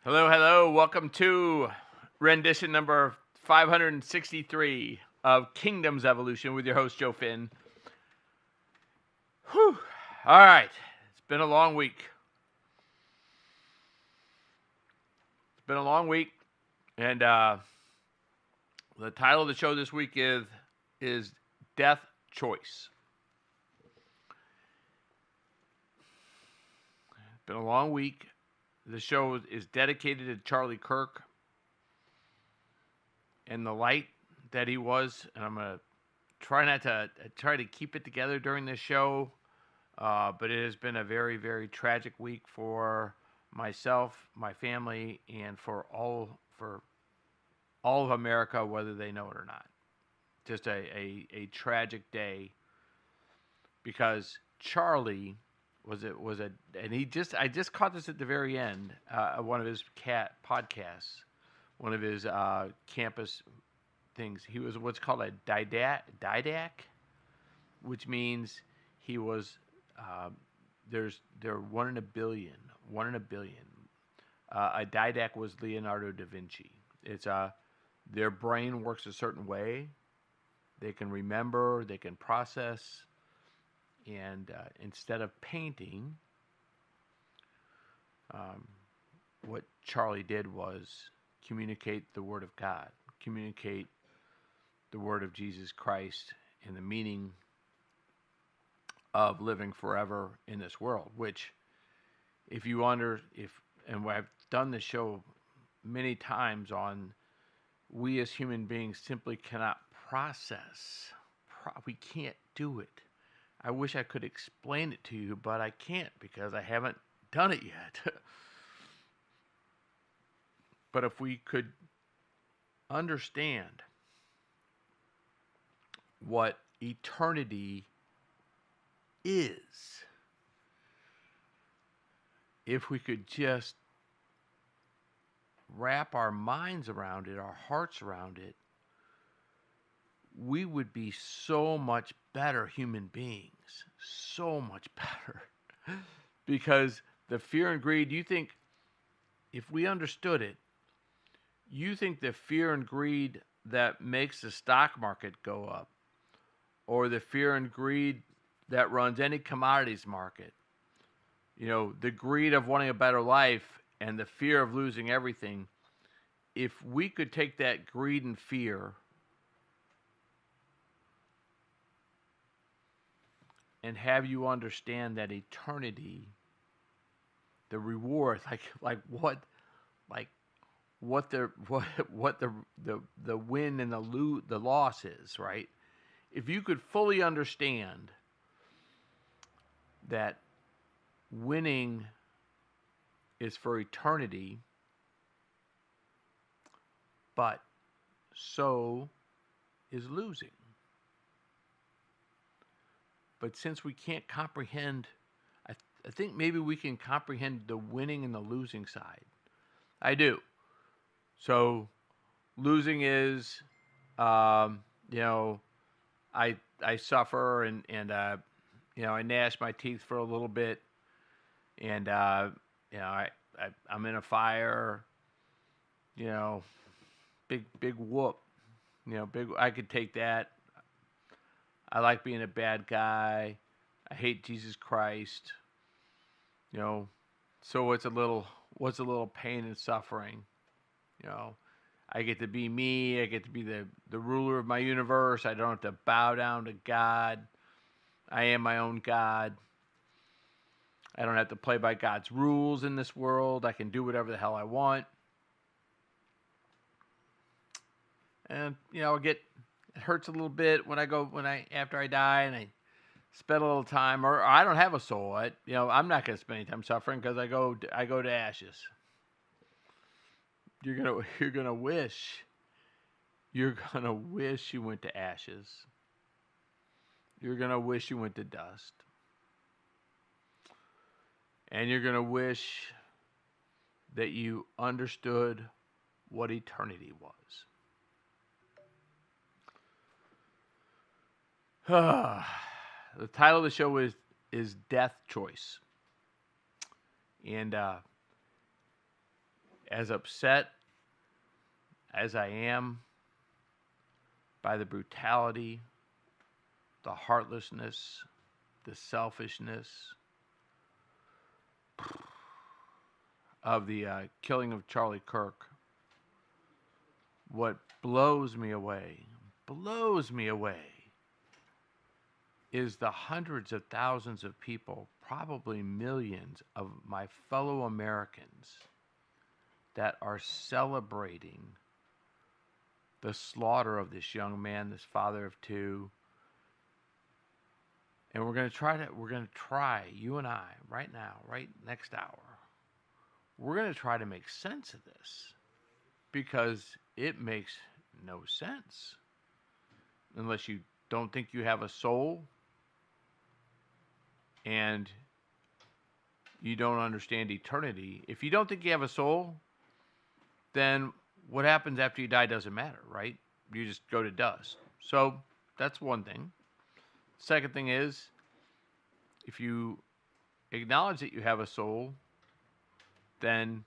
Hello, hello. Welcome to rendition number 563 of Kingdoms Evolution with your host, Joe Finn. Whew. All right. It's been a long week. And the title of the show this week is Death Choice. It's been a long week. The show is dedicated to Charlie Kirk and the light that he was. And I'm going to try to keep it together during this show. But it has been a very, very tragic week for myself, my family, and for all of America, whether they know it or not. Just a tragic day because Charlie and I just caught this at the very end of one of his podcasts, one of his campus things. He was what's called a didac, which means he was they're one in a billion. A didac was Leonardo da Vinci. It's their brain works a certain way. They can remember, they can process, and instead of painting, what Charlie did was communicate the Word of God, communicate the Word of Jesus Christ, and the meaning of living forever in this world. Which, if and I've done the show many times on, we as human beings simply cannot process. We can't do it. I wish I could explain it to you, but I can't because I haven't done it yet. But if we could understand what eternity is, if we could just wrap our minds around it, our hearts around it, we would be so much better human beings. So much better. Because the fear and greed, you think, if we understood it, you think the fear and greed that makes the stock market go up, or the fear and greed that runs any commodities market, the greed of wanting a better life and the fear of losing everything, if we could take that greed and fear and have you understand that eternity, the reward, what the win and the loss is, right? If you could fully understand that winning is for eternity, but so is losing. But since we can't comprehend, I think maybe we can comprehend the winning and the losing side. I do. So losing is, I suffer and I gnash my teeth for a little bit, and I'm in a fire, big whoop, big. I could take that. I like being a bad guy. I hate Jesus Christ. So what's a little pain and suffering? I get to be me. I get to be the ruler of my universe. I don't have to bow down to God. I am my own God. I don't have to play by God's rules in this world. I can do whatever the hell I want. And it hurts a little bit after I die and I spend a little time, or I don't have a soul. I'm not going to spend any time suffering because I go to ashes. You're gonna wish you went to ashes. You're gonna wish you went to dust, and you're gonna wish that you understood what eternity was. The title of the show is Death Choice, and as upset as I am by the brutality, the heartlessness, the selfishness of the killing of Charlie Kirk, what blows me away, is the hundreds of thousands of people, probably millions of my fellow Americans that are celebrating the slaughter of this young man, this father of two. And we're going to try, you and I, right now, right next hour, we're going to try to make sense of this, because it makes no sense unless you don't think you have a soul and you don't understand eternity. If you don't think you have a soul, then what happens after you die doesn't matter, right? You just go to dust. So that's one thing. Second thing is, if you acknowledge that you have a soul, then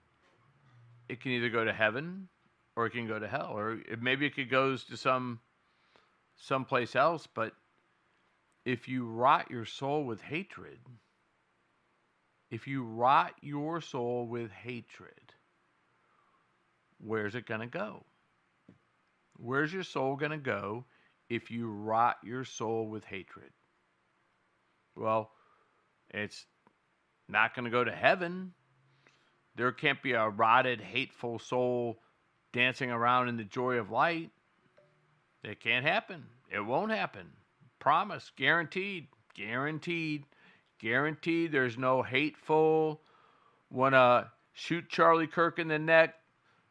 it can either go to heaven or it can go to hell, or maybe it goes to someplace else. But if you rot your soul with hatred, where's it going to go? Where's your soul going to go if you rot your soul with hatred? Well, it's not going to go to heaven. There can't be a rotted, hateful soul dancing around in the joy of light. It can't happen. It won't happen. Promise. Guaranteed. Guaranteed. Guaranteed. There's no hateful, wanna shoot Charlie Kirk in the neck,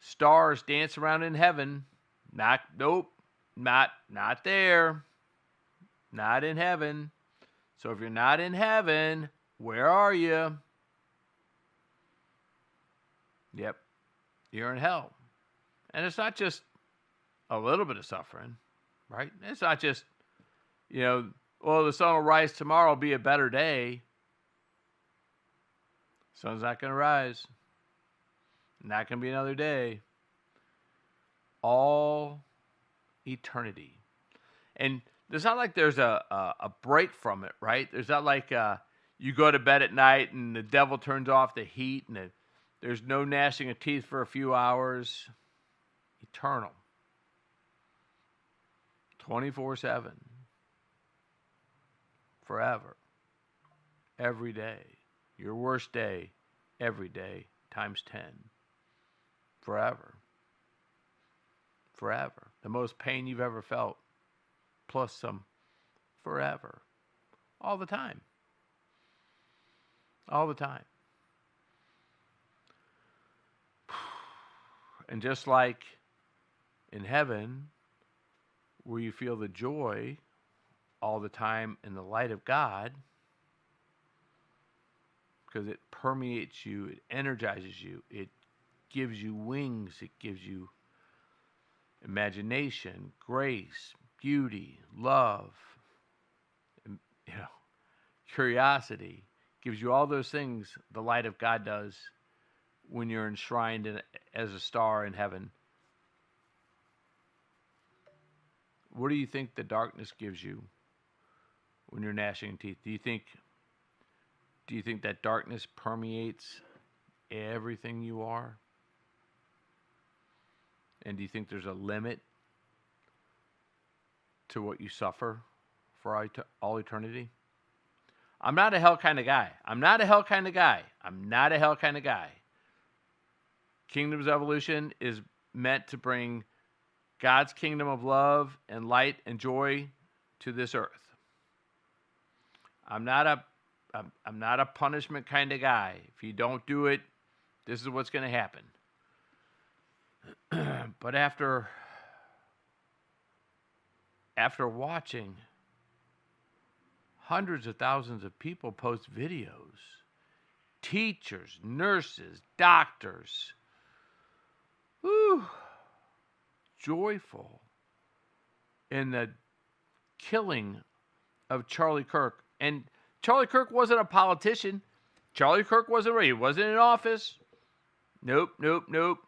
stars dance around in heaven. Nope. Not there. Not in heaven. So if you're not in heaven, where are you? Yep. You're in hell. And it's not just a little bit of suffering, right? It's not just, the sun will rise tomorrow, will be a better day. Sun's not going to rise. Not going to be another day. All eternity. And it's not like there's a break from it, right? There's not like you go to bed at night and the devil turns off the heat and there's no gnashing of teeth for a few hours. Eternal. 24/7. Forever. Every day. Your worst day, every day, times 10. Forever. Forever. The most pain you've ever felt, plus some. Forever. All the time. All the time. And just like in heaven, where you feel the joy all the time in the light of God, because it permeates you, it energizes you, it gives you wings, it gives you imagination, grace, beauty, love, curiosity, gives you all those things the light of God does when you're enshrined as a star in heaven. What do you think the darkness gives you when you're gnashing teeth? Do you think that darkness permeates everything you are? And do you think there's a limit to what you suffer for all eternity? I'm not a hell kind of guy. Kingdoms Evolution is meant to bring God's kingdom of love and light and joy to this earth. I'm not a punishment kind of guy. If you don't do it, this is what's going to happen. But after watching hundreds of thousands of people post videos, teachers, nurses, doctors, joyful in the killing of Charlie Kirk. And Charlie Kirk wasn't a politician. Charlie Kirk wasn't in office. Nope, nope, nope.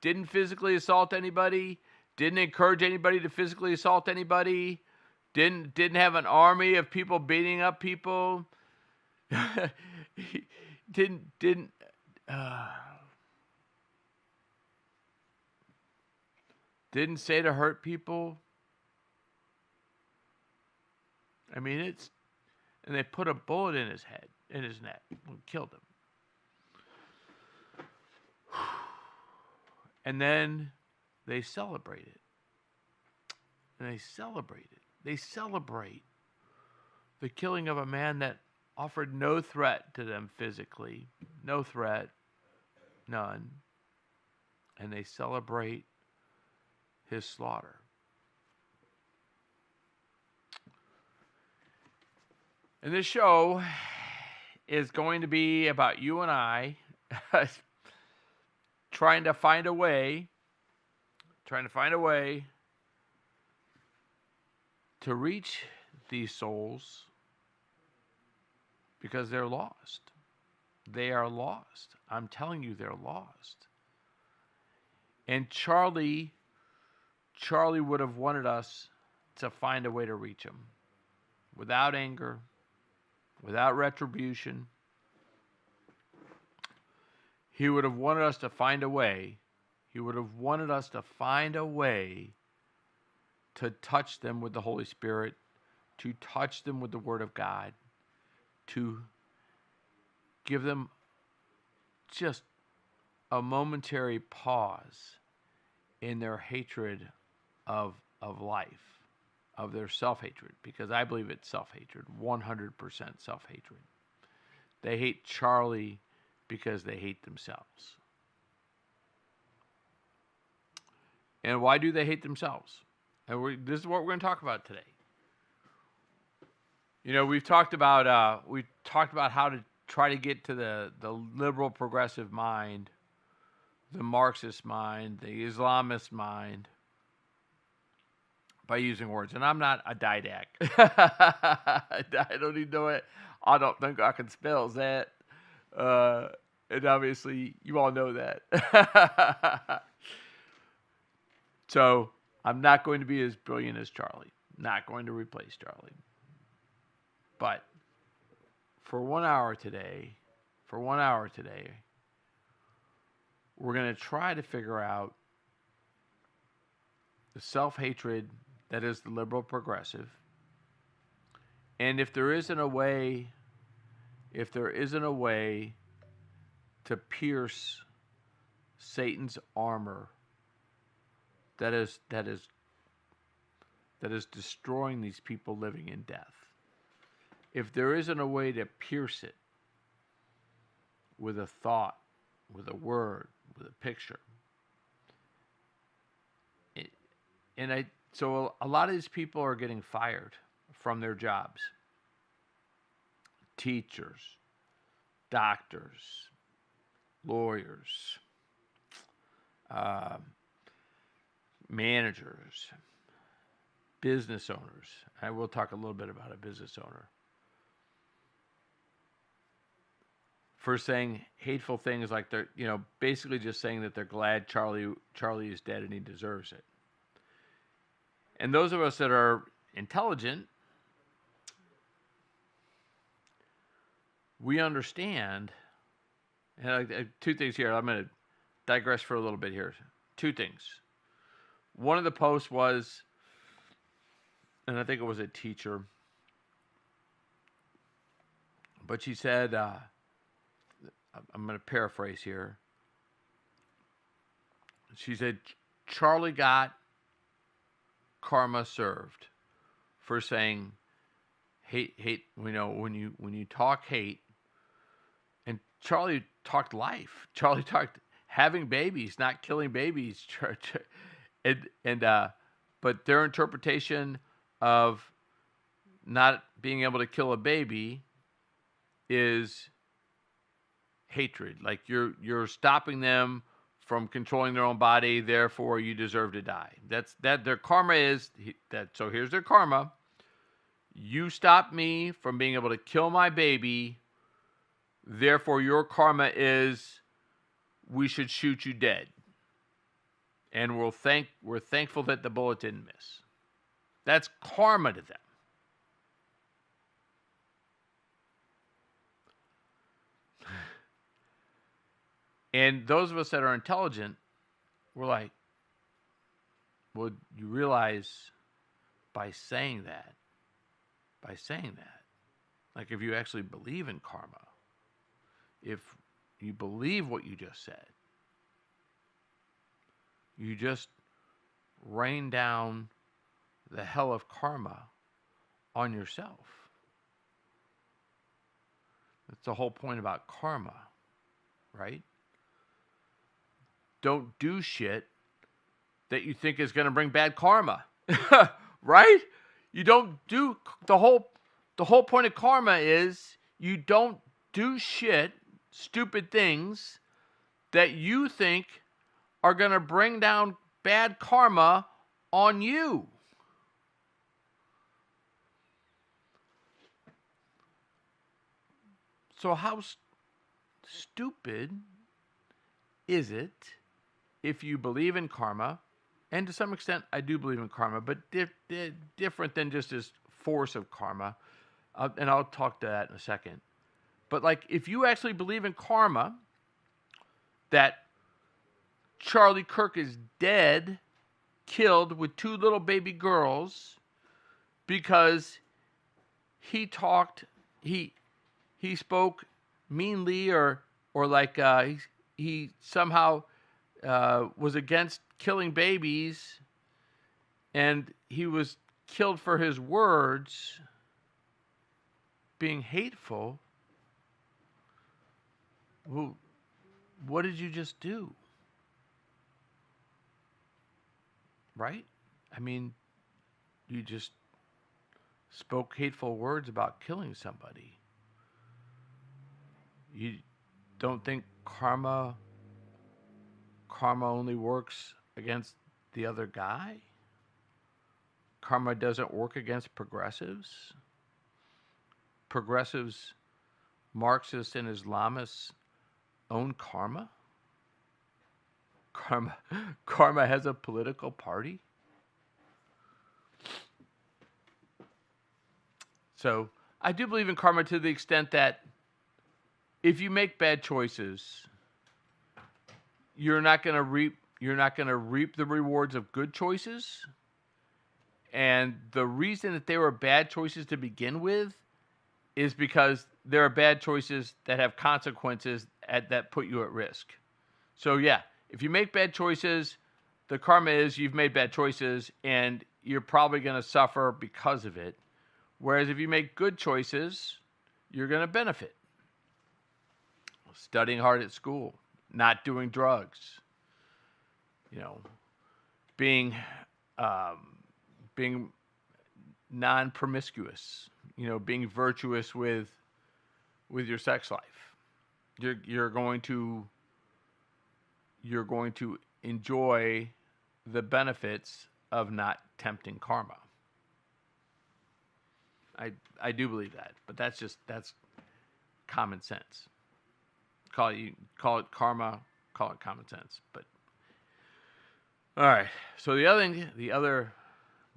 Didn't physically assault anybody. Didn't encourage anybody to physically assault anybody. Didn't have an army of people beating up people. didn't uh, didn't say to hurt people. I mean, and they put a bullet in his head, in his neck, and killed him. And then they celebrate it. And they celebrate it. They celebrate the killing of a man that offered no threat to them physically. No threat. None. And they celebrate his slaughter. And this show is going to be about you and I trying to find a way to reach these souls because they're lost. They are lost. I'm telling you, they're lost. And Charlie would have wanted us to find a way to reach them without anger, without retribution. He would have wanted us to find a way. He would have wanted us to find a way to touch them with the Holy Spirit, to touch them with the Word of God, to give them just a momentary pause in their hatred of life, of their self-hatred, because I believe it's self-hatred, 100% self-hatred. They hate Charlie because they hate themselves. And why do they hate themselves? And this is what we're going to talk about today. You know, we've talked about how to try to get to the liberal progressive mind, the Marxist mind, the Islamist mind, by using words. And I'm not a didact. I don't even know it. I don't think I can spell that. And obviously, you all know that. So, I'm not going to be as brilliant as Charlie. Not going to replace Charlie. But for 1 hour today, we're going to try to figure out the self-hatred that is the liberal progressive. And if there isn't a way to pierce Satan's armor that is destroying these people living in death, if there isn't a way to pierce it with a thought, with a word, with a picture, so a lot of these people are getting fired from their jobs. Teachers, doctors, lawyers, managers, business owners. I will talk a little bit about a business owner. For saying hateful things like they're, basically just saying that they're glad Charlie is dead and he deserves it. And those of us that are intelligent, we understand. And two things here. I'm going to digress for a little bit here. Two things. One of the posts was, and I think it was a teacher, but she said, I'm going to paraphrase here. She said, Charlie got karma served for saying hate. When you talk hate, and Charlie talked life. Charlie talked having babies, not killing babies. But their interpretation of not being able to kill a baby is hatred. Like you're stopping them from controlling their own body, therefore you deserve to die. That's their karma is that. So here's their karma. You stopped me from being able to kill my baby, therefore your karma is we should shoot you dead. And we're thankful that the bullet didn't miss. That's karma to them. And those of us that are intelligent, we're like, well, you realize by saying that, like if you actually believe in karma, if you believe what you just said, you just rain down the hell of karma on yourself. That's the whole point about karma, right? Don't do shit that you think is going to bring bad karma, right? You don't do the whole point of karma is you don't do shit, stupid things that you think are going to bring down bad karma on you. So how stupid is it if you believe in karma? And to some extent, I do believe in karma, but different than just this force of karma. And I'll talk to that in a second. But like, if you actually believe in karma, that Charlie Kirk is dead, killed with 2 little baby girls because he spoke meanly or like he somehow was against killing babies, and he was killed for his words being hateful. Well, what did you just do? Right? I mean, you just spoke hateful words about killing somebody. You don't think karma only works against the other guy? Karma doesn't work against progressives? Progressives, Marxists and Islamists own karma? Karma has a political party? So I do believe in karma to the extent that if you make bad choices, you're not going to reap the rewards of good choices. And the reason that they were bad choices to begin with is because there are bad choices that have consequences that put you at risk. So yeah, if you make bad choices, the karma is you've made bad choices and you're probably going to suffer because of it. Whereas if you make good choices, you're going to benefit. Studying hard at school, not doing drugs, being non-promiscuous, being virtuous with your sex life. You're going to enjoy the benefits of not tempting karma. I do believe that, but that's common sense. Call it karma, call it common sense. But all right. So the other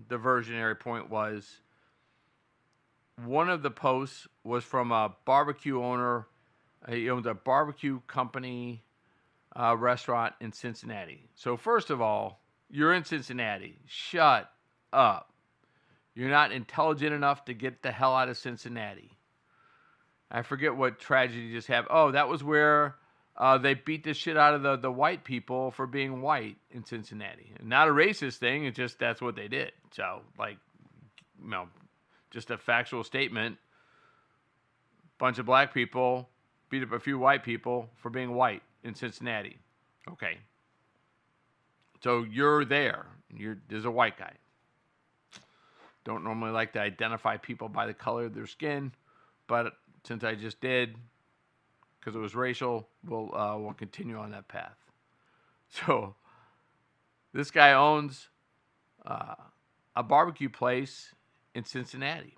diversionary point was one of the posts was from a barbecue owner. He owns a barbecue company restaurant in Cincinnati. So first of all, you're in Cincinnati. Shut up. You're not intelligent enough to get the hell out of Cincinnati. I forget what tragedy just happened. Oh, that was where they beat the shit out of the white people for being white in Cincinnati. Not a racist thing. It's just that's what they did. So, just a factual statement. Bunch of black people beat up a few white people for being white in Cincinnati. Okay. So you're there. There's a white guy. Don't normally like to identify people by the color of their skin, but since I just did, because it was racial, we'll continue on that path. So this guy owns a barbecue place in Cincinnati,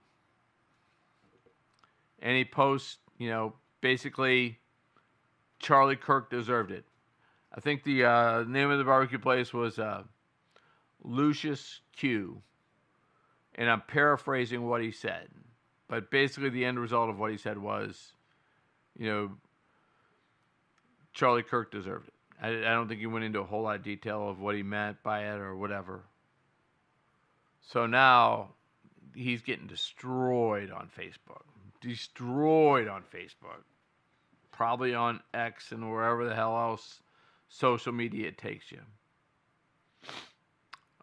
and he posts, basically, Charlie Kirk deserved it. I think the name of the barbecue place was Lucius Q. And I'm paraphrasing what he said. But basically, the end result of what he said was, Charlie Kirk deserved it. I don't think he went into a whole lot of detail of what he meant by it or whatever. So now he's getting destroyed on Facebook. Destroyed on Facebook. Probably on X and wherever the hell else social media takes you.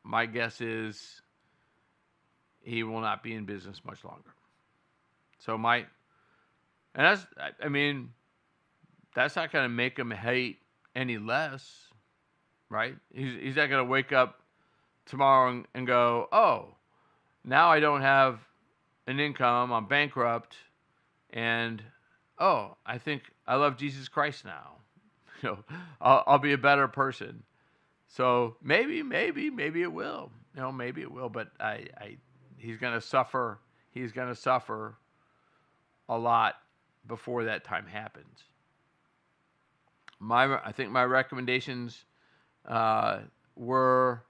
My guess is he will not be in business much longer. So that's not going to make him hate any less, right? He's not going to wake up tomorrow and go, oh, now I don't have an income, I'm bankrupt, and I think I love Jesus Christ now. I'll be a better person. So maybe it will. Maybe it will, but he's going to suffer. He's going to suffer a lot before that time happens. I think my recommendations were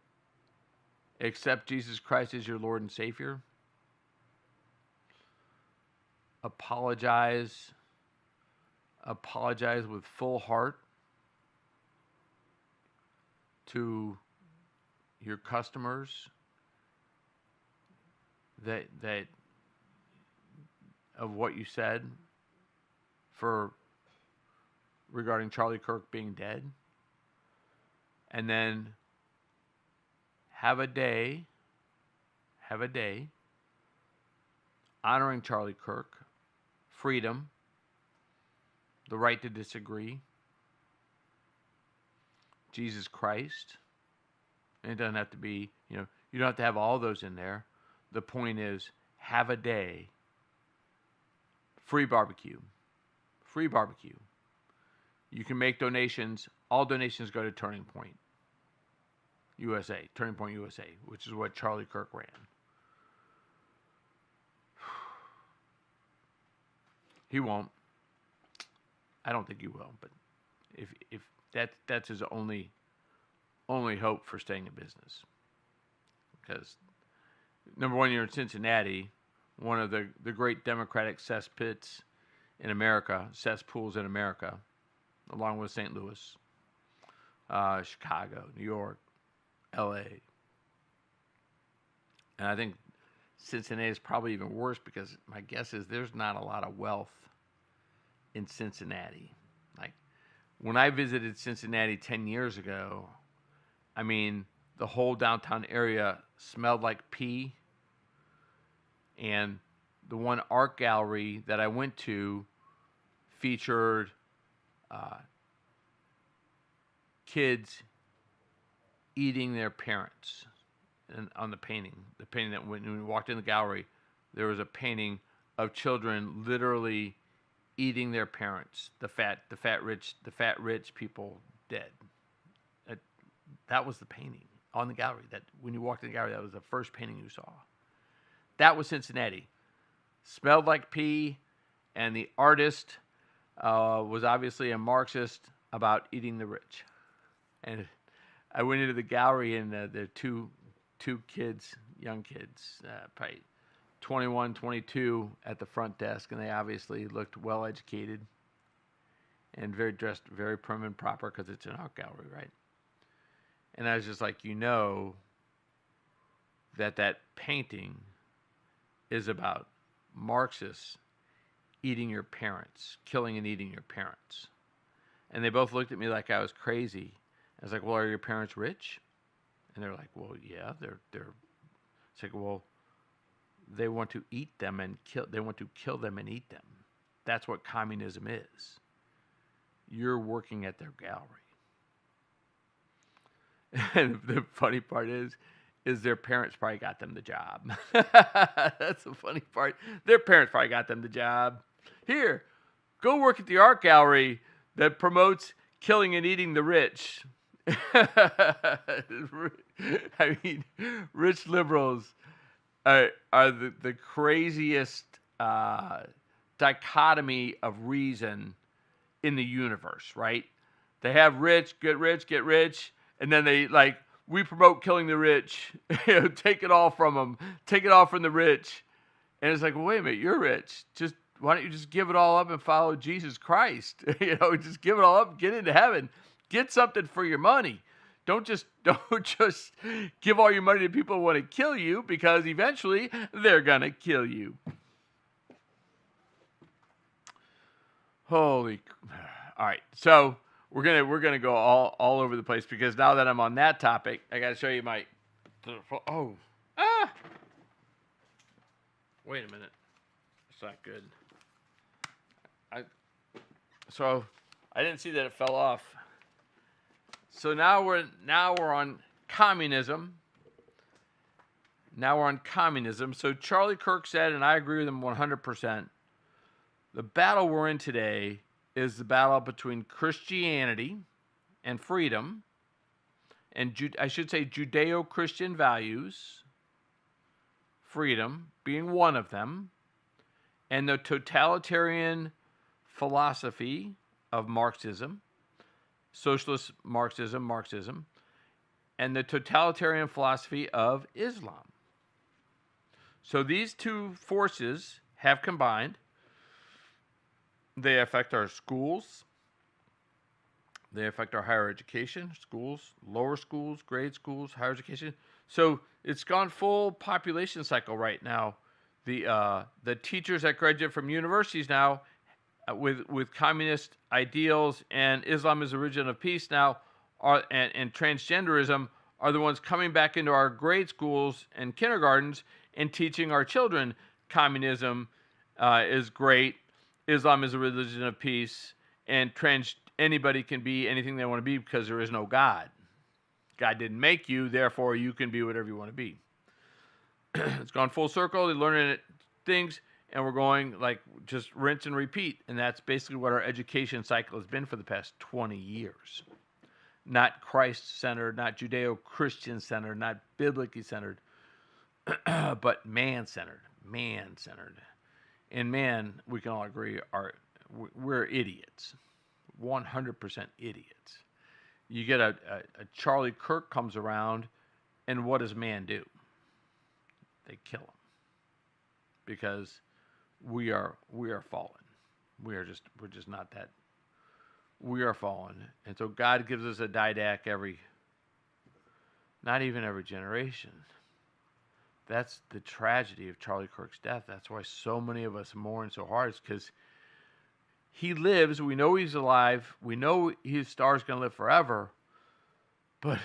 accept Jesus Christ as your Lord and Savior. Apologize with full heart to your customers that of what you said regarding Charlie Kirk being dead. And then have a day honoring Charlie Kirk, freedom, the right to disagree, Jesus Christ. And it doesn't have to be, you don't have to have all those in there. The point is, have a day. Free barbecue. Free barbecue. You can make donations. All donations go to Turning Point USA, Turning Point USA, which is what Charlie Kirk ran. He won't. I don't think he will, but if that's his only hope for staying in business. Because number one, you're in Cincinnati, one of the great Democratic cesspits in America, cesspools in America, along with St. Louis, Chicago, New York, L.A. And I think Cincinnati is probably even worse because my guess is there's not a lot of wealth in Cincinnati. Like when I visited Cincinnati 10 years ago, the whole downtown area smelled like pee. And the one art gallery that I went to featured kids eating their parents. And on the painting that when we walked in the gallery, there was a painting of children literally eating their parents. The fat rich people dead. That was the painting on the gallery. That when you walked in the gallery, that was the first painting you saw. That was Cincinnati. Smelled like pee, and the artist was obviously a Marxist about eating the rich. And I went into the gallery, and there are two kids, young kids, probably 21, 22 at the front desk, and they obviously looked well educated and dressed very prim and proper because it's an art gallery, right? And I was just like, that painting is about Marxists eating your parents, killing and eating your parents. And they both looked at me like I was crazy. I was like, well, are your parents rich? And they're like, well, yeah, they're. It's like, well, they want to eat them and kill. They want to kill them and eat them. That's what communism is. You're working at their gallery. And the funny part is their parents probably got them the job. That's the funny part. Their parents probably got them the job. Here, go work at the art gallery that promotes killing and eating the rich. Rich liberals are the craziest dichotomy of reason in the universe, right? They have rich, get rich, and then they like we promote killing the rich. Take it all from them. Take it all from the rich. And it's like, well, wait a minute, you're rich. Just why don't you just give it all up and follow Jesus Christ? Just give it all up, get into heaven, get something for your money. Don't just give all your money to people who want to kill you, because eventually they're gonna kill you. Holy, all right. So we're gonna go all over the place, because now that I'm on that topic, I gotta show you my. Wait a minute. It's not good. So I didn't see that it fell off. So now we're on communism. Now we're on communism. So Charlie Kirk said, and I agree with him 100%, the battle we're in today is the battle between Christianity and freedom, and I should say Judeo-Christian values, freedom being one of them, and the totalitarian philosophy of Marxism, socialist Marxism, and the totalitarian philosophy of Islam. So these two forces have combined. They affect our schools. They affect our higher education, schools, lower schools, grade schools, higher education. So it's gone full population cycle right now. The teachers that graduate from universities now with communist ideals and Islam as a religion of peace now and transgenderism are the ones coming back into our grade schools and kindergartens and teaching our children communism is great, Islam is a religion of peace, and anybody can be anything they want to be because there is no God. God didn't make you, therefore you can be whatever you want to be. It's gone full circle. They're learning things, and we're going like just rinse and repeat. And that's basically what our education cycle has been for the past 20 years. Not Christ-centered, not Judeo-Christian centered, not biblically centered, but man-centered. And man, we can all agree, we're idiots. 100% idiots. You get a Charlie Kirk comes around, and what does man do? They kill him, because we are fallen. We're just not that. We are fallen, and so God gives us a didac not even every generation. That's the tragedy of Charlie Kirk's death. That's why so many of us mourn so hard. It's because he lives. We know he's alive. We know his star's going to live forever. But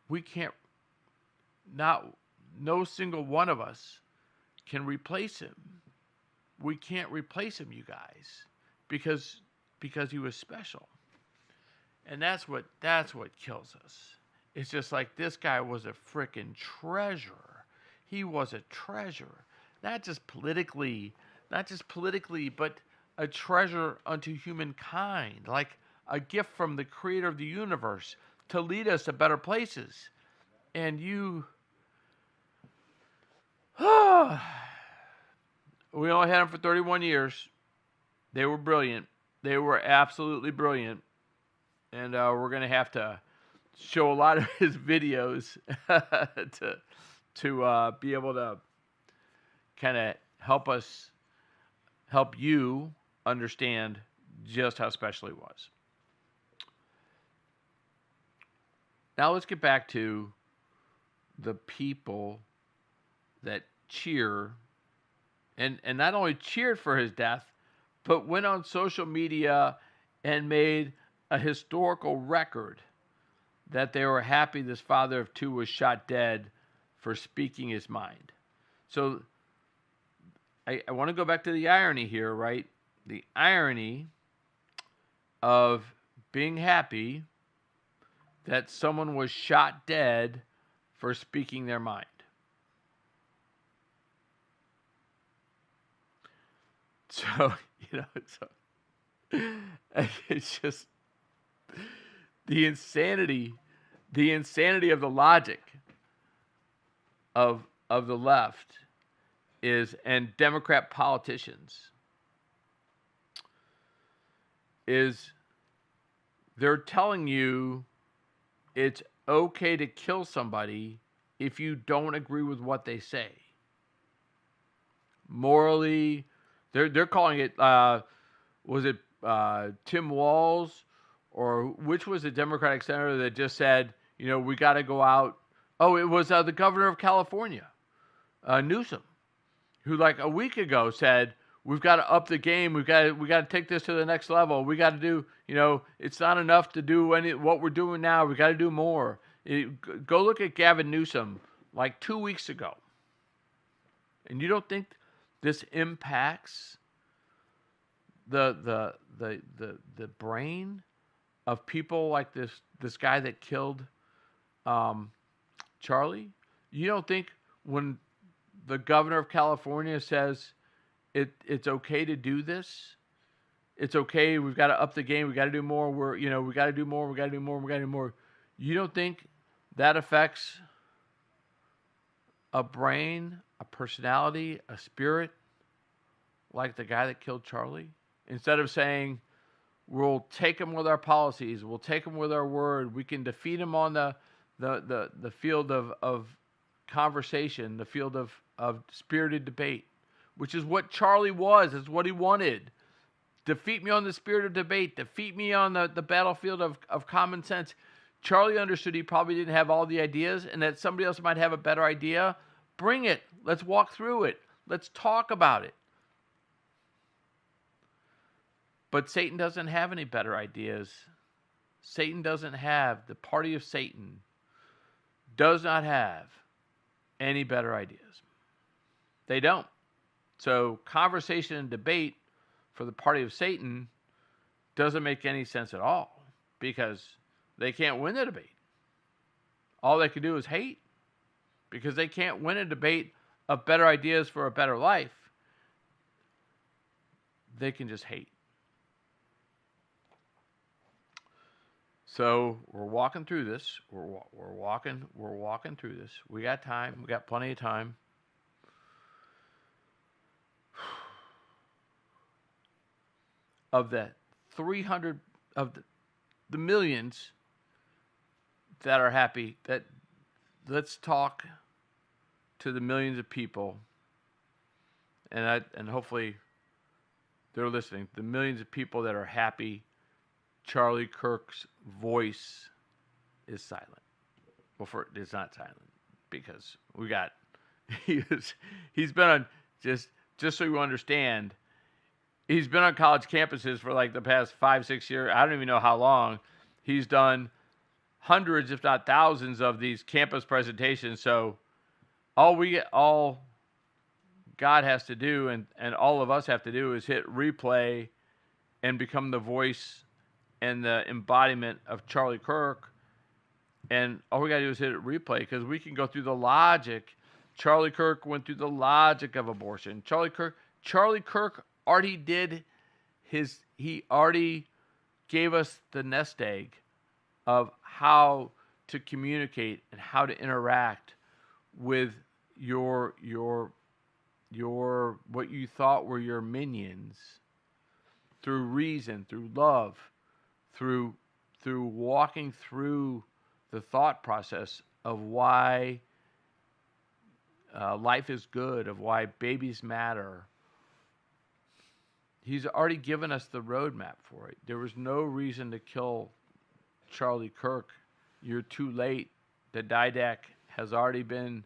we can't. No single one of us can replace him. We can't replace him, you guys, because he was special. And that's what kills us. It's just like this guy was a freaking treasure. He was a treasure, not just politically, but a treasure unto humankind, like a gift from the creator of the universe to lead us to better places. And we only had them for 31 years. They were brilliant. They were absolutely brilliant. And we're going to have to show a lot of his videos to be able to kind of help you understand just how special he was. Now let's get back to the people that cheer and not only cheered for his death, but went on social media and made a historical record that they were happy this father of two was shot dead for speaking his mind. So I want to go back to the irony here, right? The irony of being happy that someone was shot dead for speaking their mind. So, it's just the insanity of the logic of the left and Democrat politicians is they're telling you it's okay to kill somebody if you don't agree with what they say. Morally, they're calling it. Was it Tim Walz, or which was the Democratic senator that just said, we got to go out? Oh, it was the governor of California, Newsom, who like a week ago said, we've got to up the game. We got to take this to the next level. We got to do, it's not enough to do what we're doing now. We got to do more. Go look at Gavin Newsom like 2 weeks ago. And you don't think this impacts the brain of people like this guy that killed Charlie? You don't think when the governor of California says it's okay to do this, it's okay, we've got to up the game, we got to do more, we got to do more, we got to do more, we got to do more. You don't think that affects a brain, a personality, a spirit like the guy that killed Charlie? Instead of saying, we'll take him with our policies, we'll take him with our word, we can defeat him on the field of conversation, the field of spirited debate, which is what Charlie was. It's what he wanted. Defeat me on the spirit of debate. Defeat me on the battlefield of common sense. Charlie understood he probably didn't have all the ideas and that somebody else might have a better idea. Bring it. Let's walk through it. Let's talk about it. But Satan doesn't have any better ideas. Satan doesn't have, the party of Satan does not have any better ideas. They don't. So conversation and debate for the party of Satan doesn't make any sense at all because they can't win the debate. All they can do is hate because they can't win a debate of better ideas for a better life. They can just hate. So we're walking through this. We're walking through this. We got time. We got plenty of time. Of the 300 of the millions that are happy, that let's talk to the millions of people, and hopefully they're listening. The millions of people that are happy. Charlie Kirk's voice is silent. Well, it's not silent because we got he's been on just so you understand. He's been on college campuses for like the past 5-6 years. I don't even know how long. He's done hundreds, if not thousands, of these campus presentations. So all God has to do and all of us have to do is hit replay and become the voice and the embodiment of Charlie Kirk. And all we got to do is hit replay because we can go through the logic. Charlie Kirk went through the logic of abortion. Charlie Kirk already did he already gave us the nest egg of how to communicate and how to interact with your what you thought were your minions through reason, through love, through walking through the thought process of why life is good, of why babies matter. He's already given us the roadmap for it. There was no reason to kill Charlie Kirk. You're too late. The didac has already been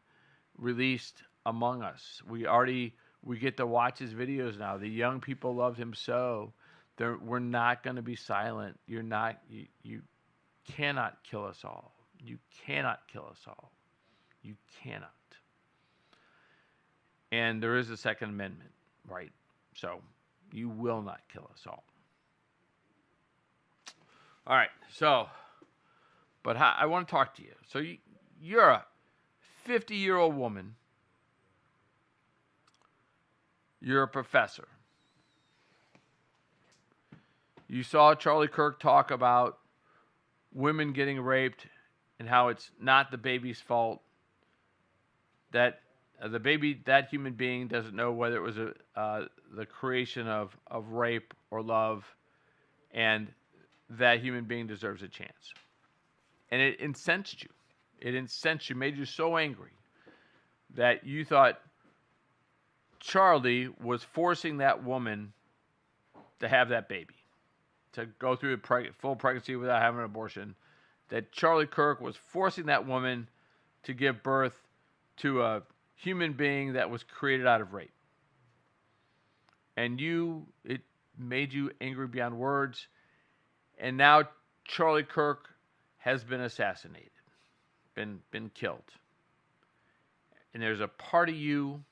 released among us. We get to watch his videos now. The young people loved him so. We're not going to be silent. You cannot kill us all. You cannot kill us all. You cannot. And there is a Second Amendment, right? So you will not kill us all. All right. So, but I want to talk to you. So you're a 50-year-old woman. You're a professor. You saw Charlie Kirk talk about women getting raped and how it's not the baby's fault. That the baby, that human being, doesn't know whether it was the creation of rape or love. and that human being deserves a chance. And it incensed you. It incensed you, made you so angry that you thought Charlie was forcing that woman to have that baby, to go through a full pregnancy without having an abortion. That Charlie Kirk was forcing that woman to give birth to a human being that was created out of rape. And it made you angry beyond words. And now Charlie Kirk has been assassinated, been killed. And there's a part of you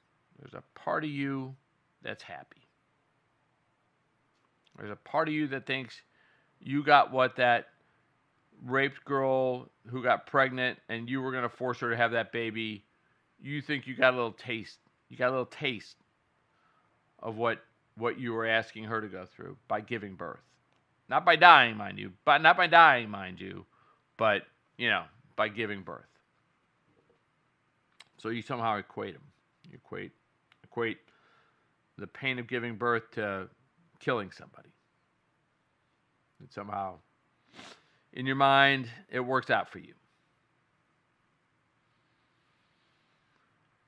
that's happy. There's a part of you that thinks you got what that raped girl who got pregnant and you were going to force her to have that baby. You think you got a little taste. You got a little taste of what you were asking her to go through by giving birth. Not by dying, mind you. But by giving birth. So you somehow equate them. You equate the pain of giving birth to killing somebody. And somehow, in your mind, it works out for you.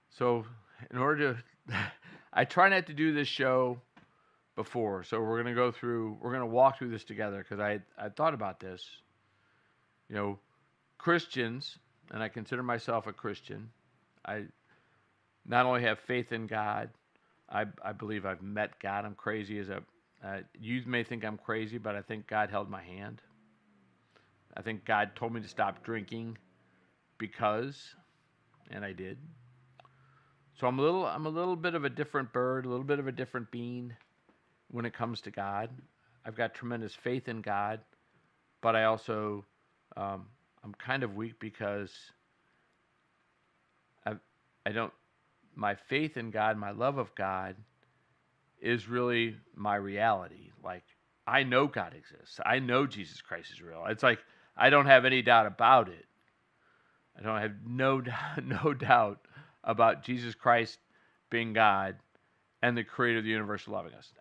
So, in order to, I try not to do this show before. So we're going to walk through this together because I thought about this. You know, Christians, and I consider myself a Christian, I not only have faith in God, I believe I've met God. I'm crazy you may think I'm crazy, but I think God held my hand. I think God told me to stop drinking and I did. So I'm a little bit of a different bird, a little bit of a different bean when it comes to God. I've got tremendous faith in God, but I also I'm kind of weak because my faith in God, my love of God is really my reality. Like, I know God exists. I know Jesus Christ is real. It's like I don't have any doubt about it. I don't have no doubt about Jesus Christ being God and the creator of the universe loving us.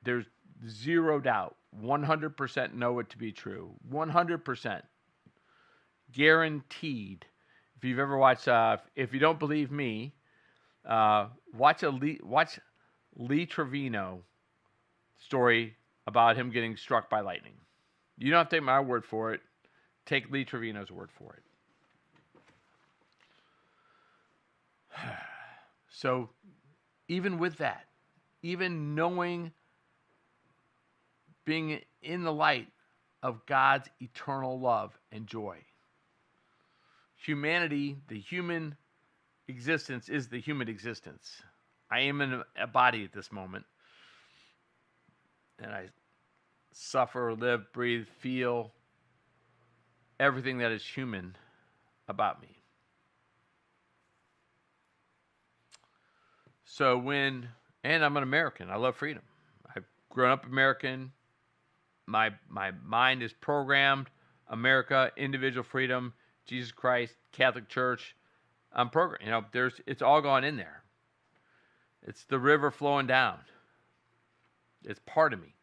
There's zero doubt. 100% know it to be true. 100%. Guaranteed. If you've ever watched, if you don't believe me, watch Lee Trevino story about him getting struck by lightning. You don't have to take my word for it. Take Lee Trevino's word for it. So, even with that, even knowing, being in the light of God's eternal love and joy, humanity, the human existence is the human existence. I am in a body at this moment, and I suffer, live, breathe, feel everything that is human about me. So and I'm an American. I love freedom. I've grown up American. My mind is programmed. America, individual freedom, Jesus Christ, Catholic Church. I'm programmed. It's all gone in there. It's the river flowing down. It's part of me.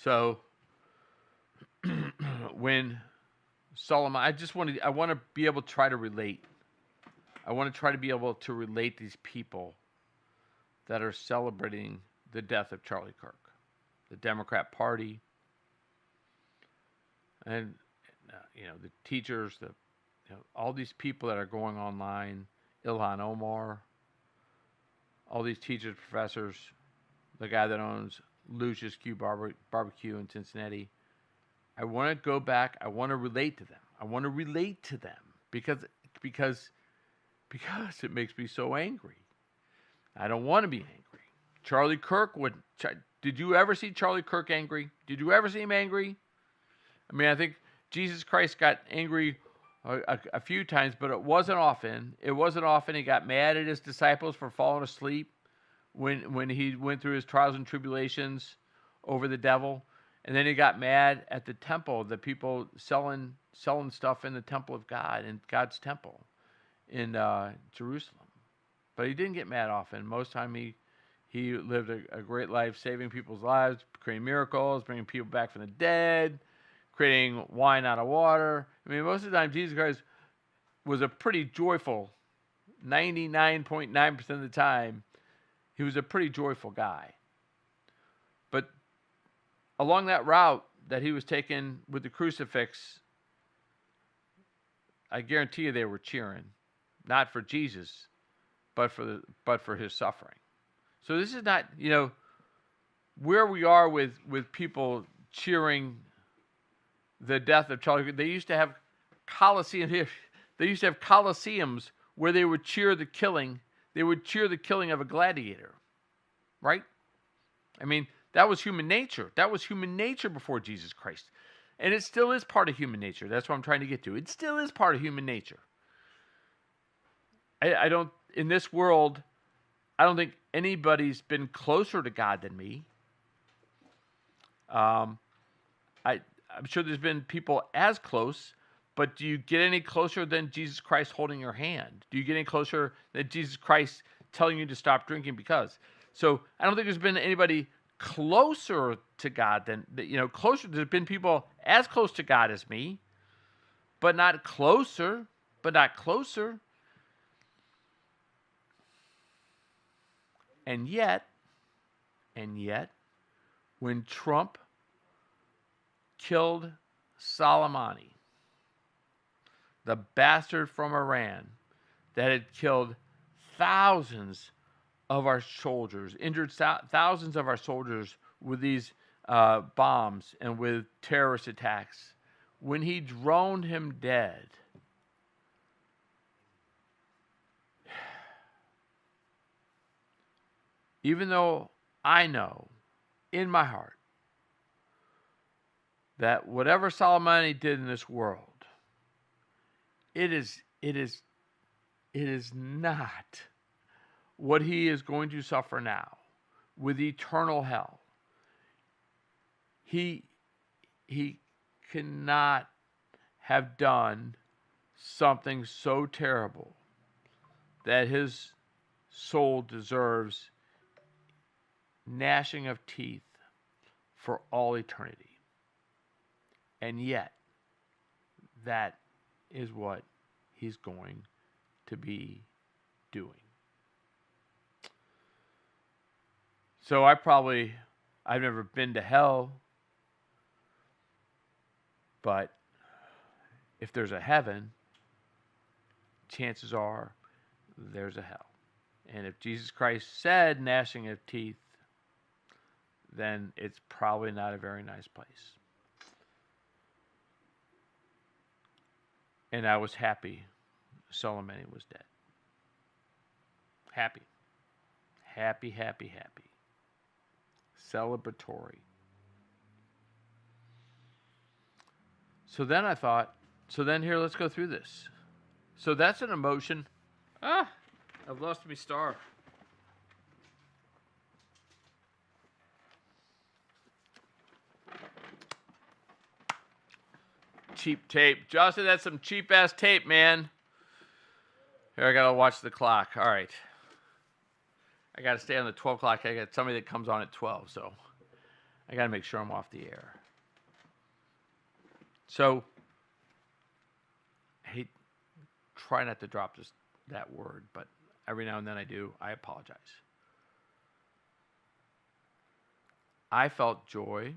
So when Solomon, I want to be able to try to relate. I want to try to be able to relate these people that are celebrating the death of Charlie Kirk, the Democrat Party, and the teachers, all these people that are going online, Ilhan Omar, all these teachers, professors, the guy that owns Lucius Q Barbecue in Cincinnati. I want to go back. I want to relate to them. Because it makes me so angry. I don't want to be angry. Charlie Kirk did you ever see Charlie Kirk angry? Did you ever see him angry? I mean, I think Jesus Christ got angry a few times, but it wasn't often. He got mad at his disciples for falling asleep when he went through his trials and tribulations over the devil. And then he got mad at the temple, the people selling stuff in the temple of God, in God's temple in Jerusalem. But he didn't get mad often. Most time he He lived a great life, saving people's lives, creating miracles, bringing people back from the dead, creating wine out of water. I mean, most of the time, Jesus Christ was a pretty joyful, 99.9% of the time, he was a pretty joyful guy. But along that route that he was taking with the crucifix, I guarantee you they were cheering, not for Jesus, but for his suffering. So this is not, where we are with people cheering the death of Charlie. They used to have Colosseums where they would cheer the killing. They would cheer the killing of a gladiator, right? I mean, that was human nature. That was human nature before Jesus Christ. And it still is part of human nature. That's what I'm trying to get to. It still is part of human nature. In this world, I don't think anybody's been closer to God than me. I'm sure there's been people as close, but do you get any closer than Jesus Christ holding your hand? Do you get any closer than Jesus Christ telling you to stop drinking because? So I don't think there's been anybody closer to God than, closer. There's been people as close to God as me, but not closer. And yet, when Trump killed Soleimani, the bastard from Iran that had killed thousands of our soldiers, injured thousands of our soldiers with these bombs and with terrorist attacks, when he droned him dead, even though I know in my heart that whatever Soleimani did in this world, it is not what he is going to suffer now with eternal hell. He cannot have done something so terrible that his soul deserves gnashing of teeth for all eternity. And yet, that is what he's going to be doing. So I've never been to hell, but if there's a heaven, chances are there's a hell. And if Jesus Christ said gnashing of teeth, then it's probably not a very nice place. And I was happy Soleimani was dead. Happy. Happy, happy, happy. Celebratory. So then I thought, here, let's go through this. So that's an emotion. I've lost my star. Cheap tape. Justin, that's some cheap-ass tape, man. Here, I gotta watch the clock. All right. I gotta stay on the 12 o'clock. I got somebody that comes on at 12, so I gotta make sure I'm off the air. So, try not to drop that word, but every now and then I do. I apologize. I felt joy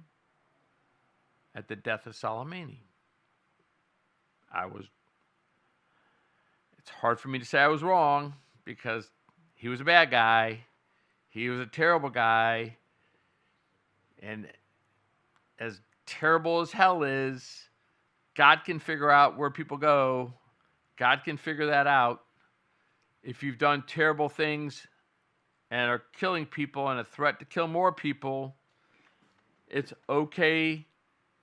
at the death of Soleimani. It's hard for me to say I was wrong because he was a bad guy. He was a terrible guy. And as terrible as hell is, God can figure out where people go. God can figure that out. If you've done terrible things and are killing people and a threat to kill more people, it's okay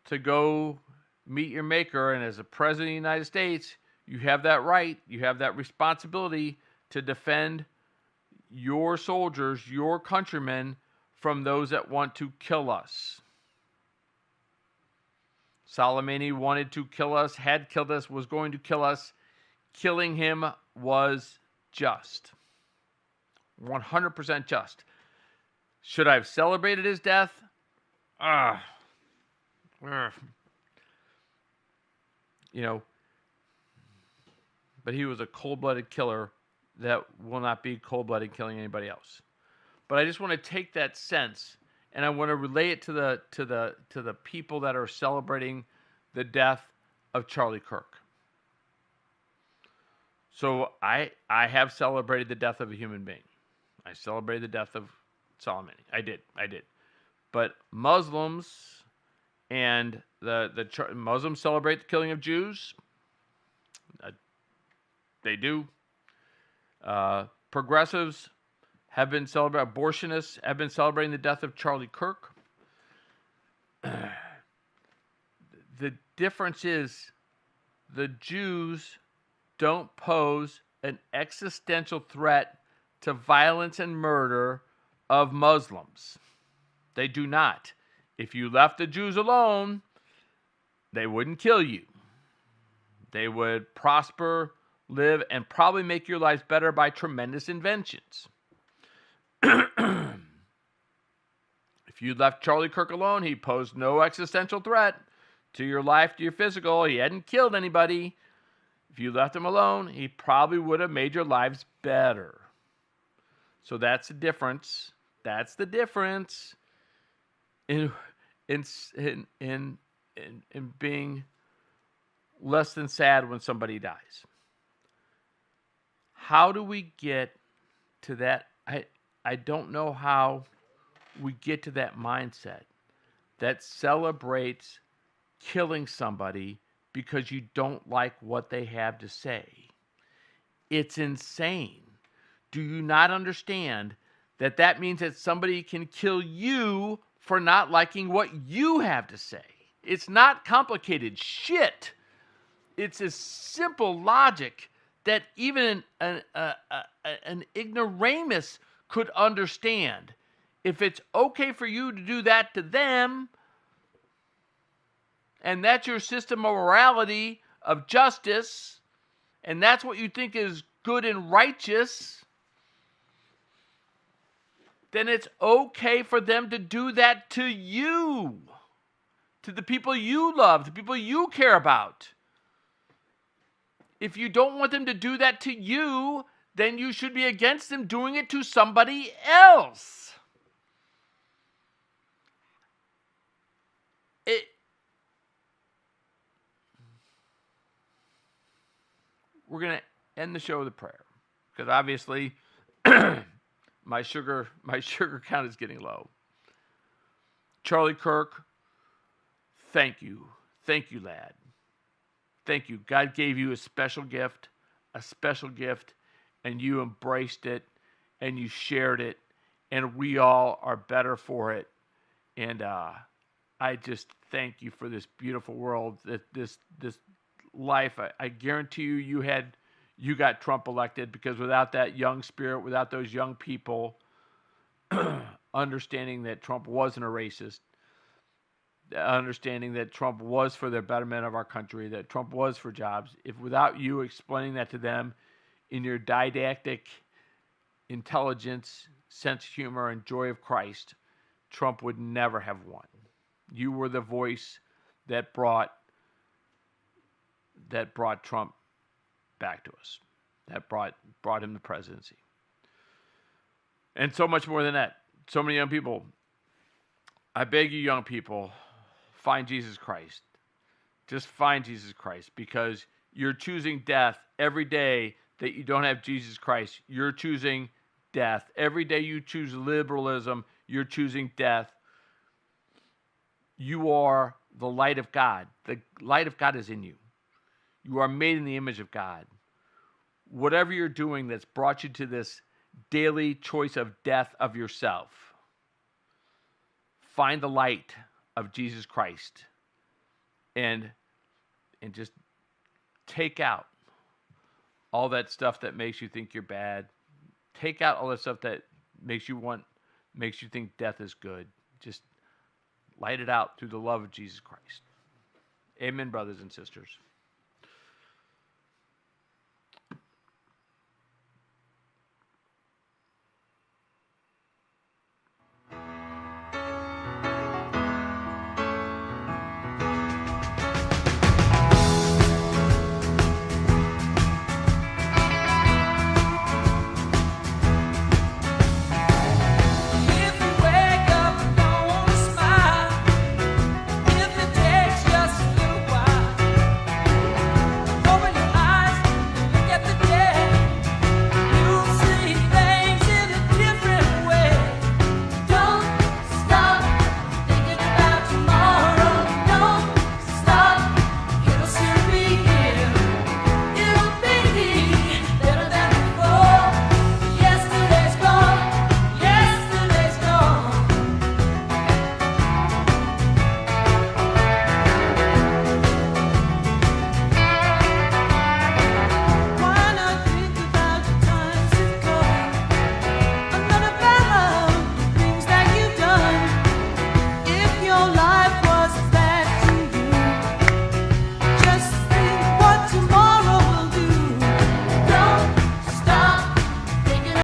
to go meet your maker. And as a president of the United States, you have that right, you have that responsibility to defend your soldiers, your countrymen, from those that want to kill us. Soleimani wanted to kill us, had killed us, was going to kill us. Killing him was just. 100% just. Should I have celebrated his death? Ah, you know, but he was a cold-blooded killer that will not be cold-blooded killing anybody else. But I just want to take that sense and I want to relay it to the people that are celebrating the death of Charlie Kirk. So I have celebrated the death of a human being. I celebrated the death of Soleimani. I did. But Muslims and the Muslims celebrate the killing of Jews. They do. Progressives have been celebrating. Abortionists have been celebrating the death of Charlie Kirk. The difference is the Jews don't pose an existential threat to violence and murder of Muslims. They do not. If you left the Jews alone, they wouldn't kill you. They would prosper, live, and probably make your lives better by tremendous inventions. If you left Charlie Kirk alone, he posed no existential threat to your life, to your physical. He hadn't killed anybody. If you left him alone, he probably would have made your lives better. So that's the difference. That's the difference in being less than sad when somebody dies. How do we get to that? I don't know how we get to that mindset that celebrates killing somebody because you don't like what they have to say. It's insane. Do you not understand that that means that somebody can kill you for not liking what you have to say? It's not complicated shit. It's a simple logic that even an ignoramus could understand. If it's okay for you to do that to them, and that's your system of morality, of justice, and that's what you think is good and righteous, then it's okay for them to do that to you, to the people you love, the people you care about. If you don't want them to do that to you, then you should be against them doing it to somebody else. We're going to end the show with a prayer because obviously my sugar count is getting low. Charlie Kirk, thank you. Thank you, lad. Thank you. God gave you a special gift, and you embraced it, and you shared it, and we all are better for it. And I just thank you for this beautiful world, this life. I guarantee you got Trump elected because without that young spirit, without those young people understanding that Trump wasn't a racist, understanding that Trump was for the betterment of our country, that Trump was for jobs, if without you explaining that to them in your didactic intelligence, sense of humor, and joy of Christ, Trump would never have won. You were the voice that brought Trump back to us, that brought him the presidency. And so much more than that. So many young people. I beg you, young people, find Jesus Christ. Just find Jesus Christ, because you're choosing death every day that you don't have Jesus Christ. You're choosing death. Every day you choose liberalism, you're choosing death. You are the light of God. The light of God is in you. You are made in the image of God. Whatever you're doing that's brought you to this daily choice of death of yourself, find the light of Jesus Christ and just take out all that stuff that makes you think you're bad. Take out all that stuff that makes you think death is good. Just light it out through the love of Jesus Christ. Amen, brothers and sisters.